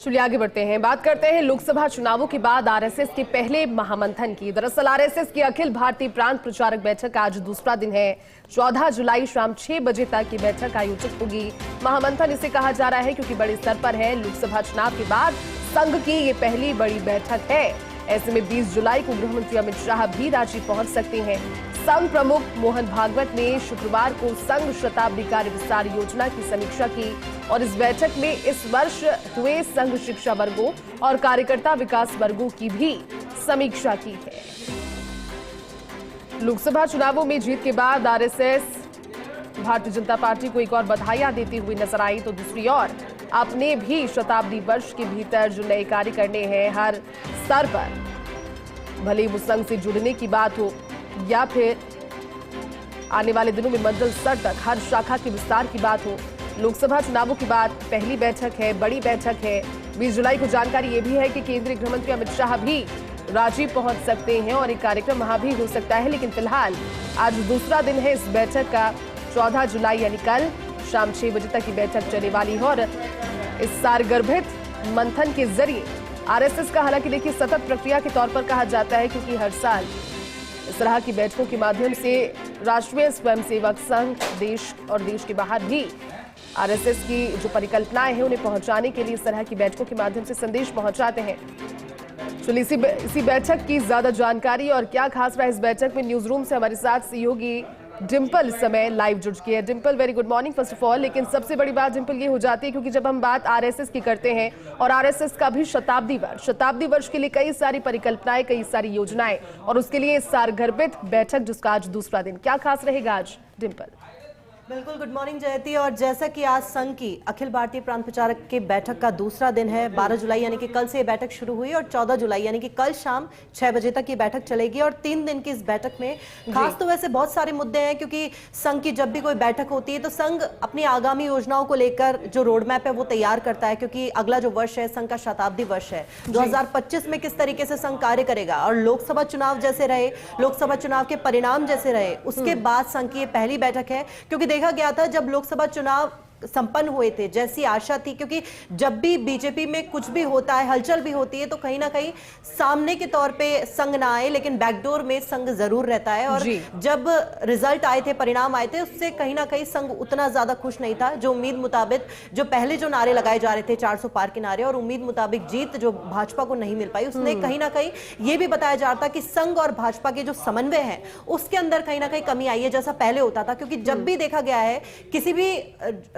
चलिए आगे बढ़ते हैं। बात करते हैं लोकसभा चुनावों के बाद आरएसएस के पहले महामंथन की। दरअसल आरएसएस की अखिल भारतीय प्रांत प्रचारक बैठक आज दूसरा दिन है। 14 जुलाई शाम 6 बजे तक की बैठक आयोजित होगी। महामंथन इसे कहा जा रहा है क्योंकि बड़े स्तर पर है। लोकसभा चुनाव के बाद संघ की ये पहली बड़ी बैठक है। ऐसे में 20 जुलाई को गृहमंत्री अमित शाह भी रांची पहुंच सकते हैं। संघ प्रमुख मोहन भागवत ने शुक्रवार को संघ शताब्दी कार्य विस्तार योजना की समीक्षा की और इस बैठक में इस वर्ष हुए संघ शिक्षा वर्गों और कार्यकर्ता विकास वर्गों की भी समीक्षा की है। लोकसभा चुनावों में जीत के बाद आरएसएस भारतीय जनता पार्टी को एक और बधाइयां देती हुई नजर आई, तो दूसरी ओर अपने भी शताब्दी वर्ष के भीतर जो नए कार्य करने हैं हर स्तर पर, भले वो संघ से जुड़ने की बात हो या फिर आने वाले दिनों में मंडल स्तर तक हर शाखा के विस्तार की बात हो, लोकसभा चुनावों के बाद पहली बैठक है, बड़ी बैठक है। 20 जुलाई को जानकारी ये भी है कि केंद्रीय गृहमंत्री अमित शाह भी रांची पहुंच सकते हैं और एक कार्यक्रम वहां भी हो सकता है। लेकिन फिलहाल आज दूसरा दिन है इस बैठक का। 14 जुलाई यानी कल शाम 6 बजे तक की बैठक चलने वाली है और इस सारगर्भित मंथन के जरिए आरएसएस का, हालांकि देखिए सतत प्रक्रिया के तौर पर कहा जाता है क्योंकि हर साल इस तरह की बैठकों के माध्यम से राष्ट्रीय स्वयंसेवक संघ देश और देश के बाहर भी आरएसएस की जो परिकल्पनाएं हैं उन्हें पहुंचाने के लिए इस तरह की बैठकों के माध्यम से संदेश पहुंचाते हैं। चलिए इसी बैठक की ज्यादा जानकारी और क्या खास रहा इस बैठक में, न्यूज रूम से हमारे साथ सहयोगी डिंपल इस समय लाइव जुड़ चुकी है। Dimple, very good morning first of all. लेकिन सबसे बड़ी बात डिंपल ये हो जाती है क्योंकि जब हम बात आरएसएस की करते हैं और आरएसएस का भी शताब्दी वर्ष के लिए कई सारी परिकल्पनाएं, कई सारी योजनाएं और उसके लिए सारगर्भित बैठक जिसका आज दूसरा दिन, क्या खास रहेगा आज डिंपल? बिल्कुल, गुड मॉर्निंग जयती। और जैसा कि आज संघ की अखिल भारतीय प्रांत प्रचारक की बैठक का दूसरा दिन है, 12 जुलाई यानी कि कल से ये बैठक शुरू हुई और 14 जुलाई यानी कि कल शाम 6 बजे तक ये बैठक चलेगी। और 3 दिन की इस बैठक में खास तो वैसे बहुत सारे मुद्दे हैं क्योंकि संघ की जब भी कोई बैठक होती है तो संघ अपनी आगामी योजनाओं को लेकर जो रोड मैप है वो तैयार करता है क्योंकि अगला जो वर्ष है संघ का शताब्दी वर्ष है। 2025 में किस तरीके से संघ कार्य करेगा और लोकसभा चुनाव जैसे रहे, लोकसभा चुनाव के परिणाम जैसे रहे, उसके बाद संघ की ये पहली बैठक है। क्योंकि देखा गया था जब लोकसभा चुनाव संपन्न हुए थे, जैसी आशा थी, क्योंकि जब भी बीजेपी में कुछ भी होता है, हलचल भी होती है तो कहीं ना कहीं सामने के तौर पे संघ ना आए लेकिन बैकडोर में संघ जरूर रहता है। और जब रिजल्ट आए थे, परिणाम आए थे, उससे कहीं ना कहीं संघ उतना ज्यादा खुश नहीं था। जो उम्मीद मुताबिक, जो पहले जो नारे लगाए जा रहे थे 400 पार के नारे और उम्मीद मुताबिक जीत जो भाजपा को नहीं मिल पाई, उसने कहीं ना कहीं ये भी बताया जा रहा था कि संघ और भाजपा के जो समन्वय है उसके अंदर कहीं ना कहीं कमी आई है जैसा पहले होता था। क्योंकि जब भी देखा गया है किसी भी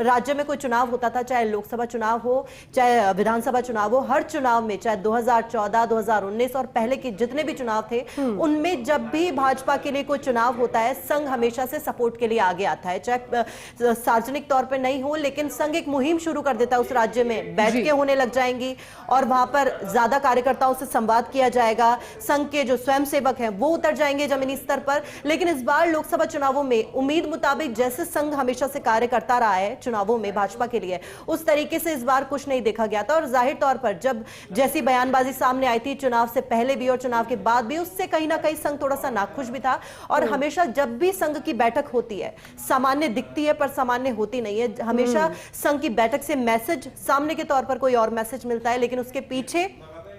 राज्य में कोई चुनाव होता था, चाहे लोकसभा चुनाव हो चाहे विधानसभा चुनाव हो, हर चुनाव में चाहे 2014, 2019 और पहले के जितने भी चुनाव थे उनमें जब भी भाजपा के लिए कोई चुनाव होता है संघ हमेशा से सपोर्ट के लिए आगे आता है। चाहे सार्वजनिक तौर पे नहीं हो लेकिन संघ एक मुहिम शुरू कर देता है, उस राज्य में बैठकें होने लग जाएंगी और वहां पर ज्यादा कार्यकर्ताओं से संवाद किया जाएगा। संघ के जो स्वयंसेवक हैं वो उतर जाएंगे जमीनी स्तर पर। लेकिन इस बार लोकसभा चुनावों में उम्मीद मुताबिक जैसे संघ हमेशा से कार्य करता रहा है चुनावों में भाजपा के लिए, उस तरीके से इस बार कुछ नहीं देखा गया था। और जाहिर तौर पर जब जैसी बयानबाजी सामने आई थी चुनाव से पहले भी और चुनाव के बाद भी, उससे कहीं ना कहीं संघ थोड़ा सा नाखुश भी था। और हमेशा जब भी संघ की बैठक होती है सामान्य दिखती है पर सामान्य होती नहीं है। हमेशा संघ की बैठक से मैसेज सामने के तौर पर कोई और मैसेज मिलता है लेकिन उसके पीछे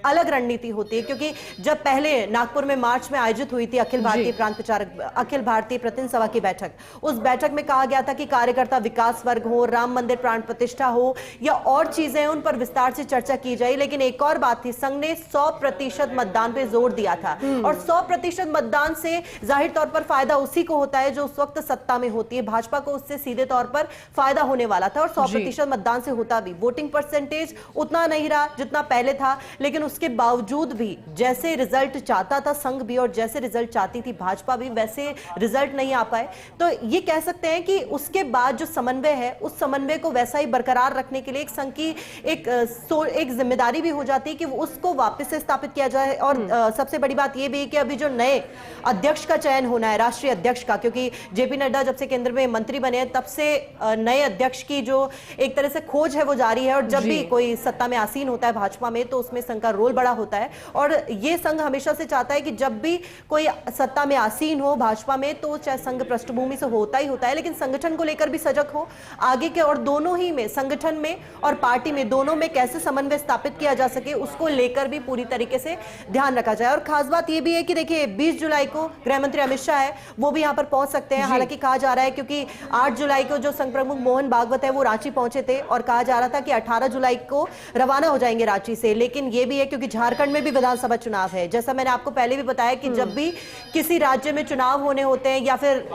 अलग रणनीति होती है। क्योंकि जब पहले नागपुर में मार्च में आयोजित हुई थी अखिल भारतीय प्रांत प्रचारक, अखिल भारतीय प्रतिनिधि सभा की बैठक, उस बैठक में कहा गया था कि कार्यकर्ता विकास वर्ग हो, राम मंदिर प्राण प्रतिष्ठा हो या और चीजें उन पर विस्तार से चर्चा की जाए। लेकिन एक और बात थी, संघ ने 100% मतदान पे जोर दिया था और 100% मतदान से जाहिर तौर पर फायदा उसी को होता है जो उस वक्त सत्ता में होती है। भाजपा को उससे सीधे तौर पर फायदा होने वाला था और 100% मतदान से होता भी। वोटिंग परसेंटेज उतना नहीं रहा जितना पहले था, लेकिन उसके बावजूद भी जैसे रिजल्ट चाहता था संघ भी और जैसे रिजल्ट चाहती थी भाजपा भी, वैसे रिजल्ट नहीं आ पाए। तो ये कह सकते हैं कि उसके बाद जो समन्वय है उस समन्वय को वैसा ही बरकरार रखने के लिए एक संघ की एक जिम्मेदारी भी हो जाती है कि उसको वापस से स्थापित किया जाए। और सबसे बड़ी बात यह भी है कि अभी जो नए अध्यक्ष का चयन होना है, राष्ट्रीय अध्यक्ष का, क्योंकि जेपी नड्डा जब से केंद्र में मंत्री बने तब से नए अध्यक्ष की जो एक तरह से खोज है वो जारी है। और जब भी कोई सत्ता में आसीन होता है भाजपा में तो उसमें संघ का रोल बड़ा होता है। और ये संघ हमेशा से चाहता है कि जब भी कोई सत्ता में आसीन हो भाजपा में, तो चाहे संघ पृष्ठभूमि से होता ही होता है, लेकिन संगठन को लेकर भी सजग हो आगे के, और दोनों ही में, संगठन में और पार्टी में, दोनों में कैसे समन्वय स्थापित किया जा सके उसको लेकर भी पूरी तरीके से ध्यान रखा जाए। और खास बात यह भी है कि देखिए 20 जुलाई को गृह मंत्री अमित शाह है, वो भी यहां पर पहुंच सकते हैं। हालांकि कहा जा रहा है, क्योंकि 8 जुलाई को जो संघ प्रमुख मोहन भागवत है वो रांची पहुंचे थे और कहा जा रहा था कि 18 जुलाई को रवाना हो जाएंगे रांची से। लेकिन यह भी है क्योंकि झारखंड में भी विधानसभा चुनाव है, जैसा मैंने आपको पहले भी बताया कि जब भी किसी राज्य में चुनाव होने होते हैं या फिर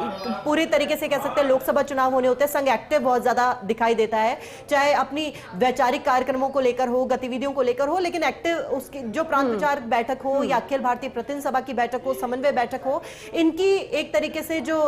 पूरी तरीके से कह सकते हैं लोकसभा चुनाव होने होते हैं, संघ एक्टिव बहुत ज्यादा दिखाई देता है, चाहे अपनी वैचारिक कार्यक्रमों को लेकर हो, गतिविधियों को लेकर हो, लेकिन एक्टिव उसकी जो प्रांत प्रचार बैठक हो या अखिल भारतीय प्रतिनिधि सभा की बैठक हो, समन्वय बैठक हो, इनकी एक तरीके से जो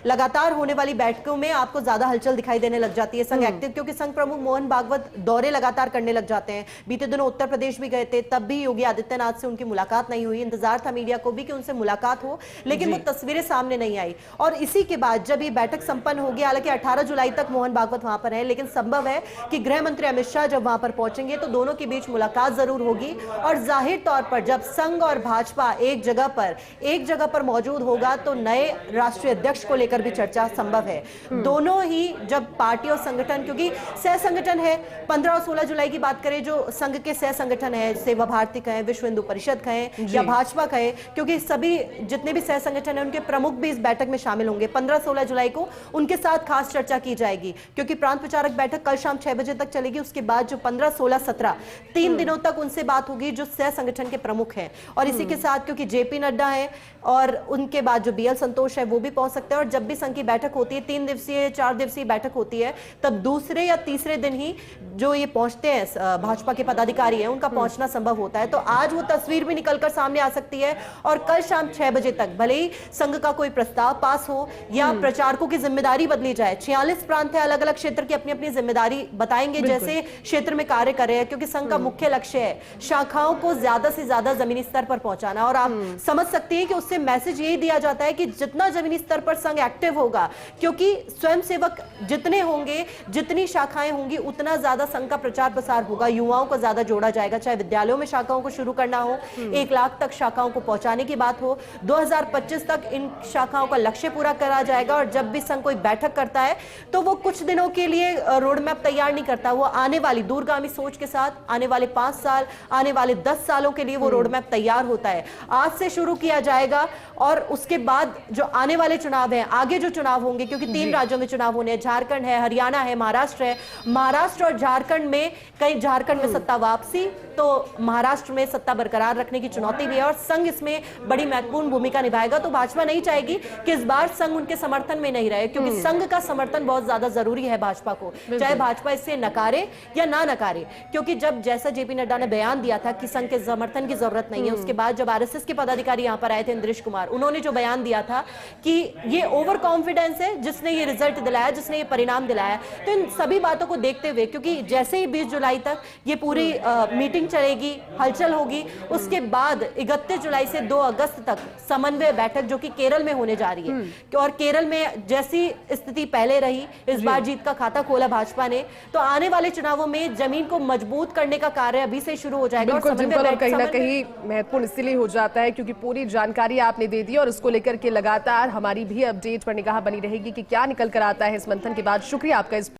लगातार होने वाली बैठकों में आपको ज्यादा हलचल दिखाई देने लग जाती है संघ एक्टिव, क्योंकि संघ प्रमुख मोहन भागवत दौरे लगातार करने लग जाते हैं। बीते दिनों उत्तर प्रदेश भी गए थे, तब भी योगी आदित्यनाथ से उनकी मुलाकात नहीं हुई। इंतजार था मीडिया को भी कि उनसे मुलाकात हो, लेकिन वो तस्वीरें सामने नहीं आई। और इसी के बाद जब ये बैठक संपन्न होगी, हालांकि 18 जुलाई तक मोहन भागवत वहां पर है, लेकिन संभव है कि गृह मंत्री अमित शाह जब वहां पर पहुंचेंगे तो दोनों के बीच मुलाकात जरूर होगी। और जाहिर तौर पर जब संघ और भाजपा एक जगह पर मौजूद होगा तो नए राष्ट्रीय अध्यक्ष को लेकर भी चर्चा संभव है। दोनों ही जब पार्टी और संगठन, क्योंकि सह संगठन है, 15 और 16 जुलाई की बात करें, जो संघ के सह संगठन है, सेवा भारती कहें, विश्व हिंदू परिषद कहें या भाजपा कहें, क्योंकि सभी जितने भी सह संगठन है उनके प्रमुख भी इस बैठक में शामिल होंगे। 15-16 जुलाई को उनके साथ खास चर्चा की जाएगी, क्योंकि प्रांत प्रचारक बैठक कल शाम 6 बजे तक चलेगी। उसके बाद जो 15, 16, 17 3 दिनों तक उनसे बात होगी जो सह संगठन के प्रमुख हैं। और इसी के साथ क्योंकि जेपी नड्डा है और उनके बाद जो बीएल संतोष है वो भी पहुंच सकते हैं। और जब भी संघ की बैठक होती है, 3 दिवसीय 4 दिवसीय बैठक होती है, तब दूसरे या तीसरे दिन ही जो ये पहुंचते हैं भाजपा के पदाधिकारी हैं, उनका पहुंचना संभव होता है। तो आज वो तस्वीर भी निकलकर सामने आ सकती है। और कल शाम 6 बजे तक भले ही संघ का कोई प्रस्ताव पास हो या प्रचारकों की जिम्मेदारी बदली जाए, 46 प्रांत है, अलग अलग क्षेत्र की अपनी अपनी जिम्मेदारी बताएंगे जैसे क्षेत्र में कार्य कर रहे हैं, क्योंकि संघ का मुख्य लक्ष्य है शाखाओं को ज्यादा से ज्यादा जमीनी स्तर पर पहुंचाना। और आप समझ सकते हैं कि उससे मैसेज यही दिया जाता है कि जितना जमीनी स्तर पर संघ एक्टिव होगा, क्योंकि स्वयंसेवक जितने होंगे, जितनी शाखाएं होंगी, उतना ज्यादा संघ का प्रचार प्रसार होगा, युवाओं को ज्यादा जोड़ा जाएगा। चाहे विद्यालयों में शाखाओं को शुरू करना हो, 1 लाख तक शाखाओं को पहुंचाने की बात हो, 2025 तक इन शाखाओं का लक्ष्य पूरा करा जाएगा। और जब भी संघ कोई बैठक करता है तो वो कुछ दिनों के लिए रोड मैप तैयार नहीं करता, वो आने वाली दूरगामी सोच के साथ आने वाले 5 साल, आने वाले 10 सालों के लिए वो रोड मैप तैयार होता है। आज से शुरू किया जाएगा और उसके बाद जो आने वाले चुनाव हैं, आगे जो चुनाव होंगे, क्योंकि 3 राज्यों में चुनाव होने हैं, झारखंड है, हरियाणा है, महाराष्ट्र है। महाराष्ट्र और झारखंड में कहीं झारखंड में सत्ता वापसी तो महाराष्ट्र में सत्ता बरकरार रखने की चुनौती भी है और संघ इसमें बड़ी महत्वपूर्ण भूमिका निभाएगा। तो भाजपा नहीं चाहेगी कि इस बार संघ उनके समर्थन में नहीं रहे, क्योंकि संघ का समर्थन बहुत ज्यादा जरूरी है भाजपा को, चाहे भाजपा इससे नकारे या ना नकारे। क्योंकि जब जैसा जेपी नड्डा ने बयान दिया था कि संघ के समर्थन की जरूरत नहीं है, उसके बाद जब आरएसएस के पदाधिकारी यहां पर आए थे, इंद्रेश कुमार, उन्होंने जो बयान दिया था कि ये ओवर कॉन्फिडेंस है जिसने ये रिजल्ट दिलाया, जिसने ये परिणाम दिलाया। तो इन सभी बातों को देखते हुए, क्योंकि जैसे ही 20 जुलाई तक ये पूरी मीटिंग चलेगी, हलचल होगी, उसके बाद 31 जुलाई से 2 अगस्त तक समन्वय बैठक जो कि केरल में होने जा रही है। और केरल में जैसी स्थिति पहले रही, इस बार जीत का खाता खोला भाजपा ने, तो आने वाले चुनावों में जमीन को मजबूत करने का कार्य अभी से शुरू हो जाएगा। बिल्कुल, और कहीं ना कहीं महत्वपूर्ण इसलिए हो जाता है क्योंकि पूरी जानकारी आपने दे दी और इसको लेकर के लगातार हमारी भी अपडेट पर निगाह बनी रहेगी कि क्या निकल कर आता है इस मंथन के बाद। शुक्रिया आपका इस